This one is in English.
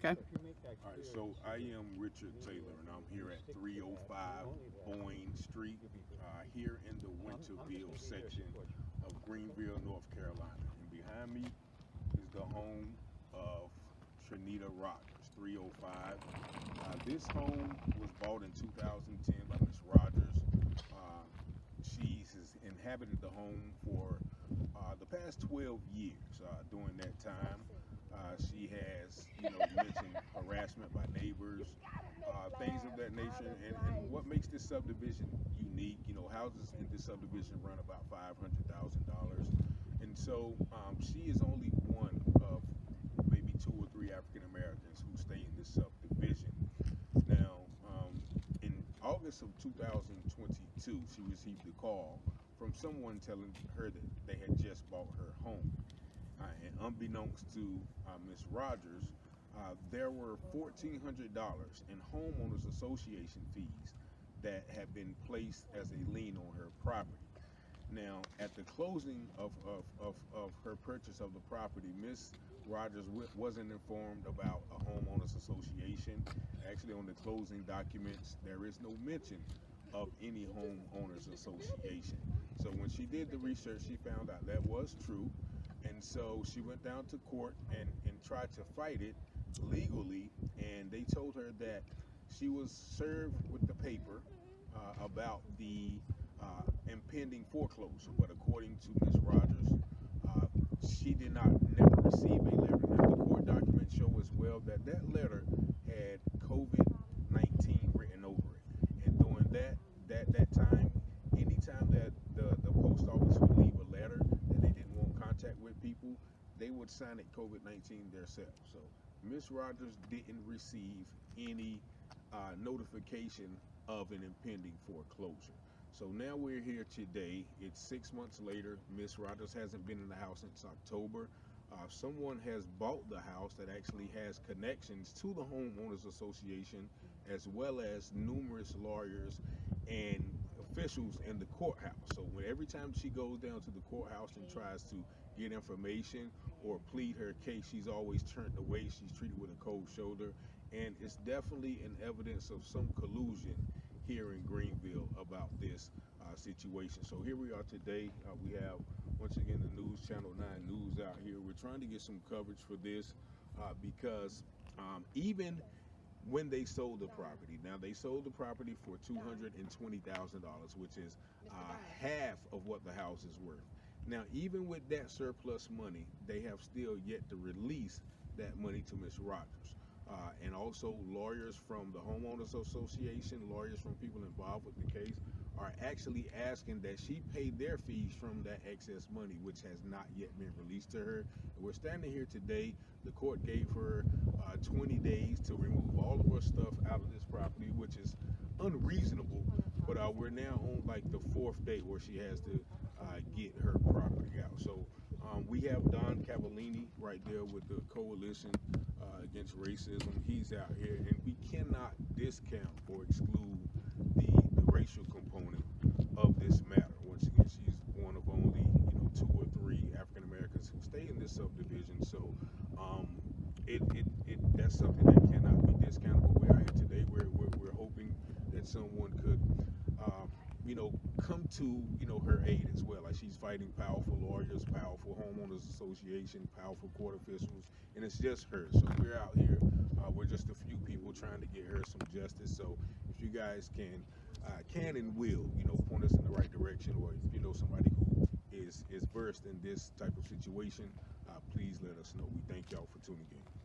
Okay. All right, so I am Richard Taylor, and I'm here at 305 Boyne Street, here in the Winterville section of Greenville, North Carolina. And behind me is the home of Trenita Rogers, 305. This home was bought in 2010 by Ms. Rogers. She has inhabited the home for the past 12 years. During that time, she has, mentioned harassment by neighbors, things of that nature. And what makes this subdivision unique, houses in this subdivision run about $500,000. And so she is only one of maybe 2 or 3 African Americans who stay in this subdivision. Now, in August of 2022, she received a call from someone telling her that they had just bought her home. And unbeknownst to Ms. Rogers, there were $1,400 in Homeowners Association fees that had been placed as a lien on her property. Now, at the closing of her purchase of the property, Ms. Rogers wasn't informed about a homeowners association. Actually, on the closing documents, there is no mention of any homeowners association. So when she did the research, she found out that was true. And so she went down to court and tried to fight it legally. And they told her that she was served with the paper about the impending foreclosure. But according to Ms. Rogers, she did not never receive a letter. Now, the court documents show as well that letter had COVID-19 written over it. And during that time, anytime that the post office would leave a letter that they didn't want contact with people, they would sign it COVID-19 themselves. So Ms. Rogers didn't receive any notification of an impending foreclosure. So now we're here today. It's 6 months later. Ms. Rogers hasn't been in the house since October. Someone has bought the house that actually has connections to the Homeowners Association, as well as numerous lawyers and officials in the courthouse. So every time she goes down to the courthouse and tries to get information or plead her case, she's always turned away. She's treated with a cold shoulder, and it's definitely an evidence of some collusion here in Greenville about this situation. So here we are today. We have, once again, the news, Channel 9 News out here. We're trying to get some coverage for this because even when they sold the property, now they sold the property for $220,000, which is half of what the house is worth. Now, even with that surplus money, they have still yet to release that money to Ms. Rogers. And also lawyers from the Homeowners Association, lawyers from people involved with the case, are actually asking that she pay their fees from that excess money, which has not yet been released to her. And we're standing here today. The court gave her 20 days to remove all of her stuff out of this property, which is unreasonable. But we're now on like the 4th day where she has to get her property out. So we have Don Cavallini right there with the Coalition Against Racism. He's out here, and we cannot discount or exclude the racial component of this matter. Once again, she's one of only 2 or 3 African Americans who stay in this subdivision. So that's something that cannot be discounted. But we're out here today. We're hoping that someone could come to her aid as well. Like, she's fighting powerful lawyers, powerful Homeowners Association, powerful court officials, and it's just her. So we're out here. We're just a few people trying to get her some justice. So if you guys can and will, point us in the right direction, or if you know somebody who is versed in this type of situation, please let us know. We thank y'all for tuning in.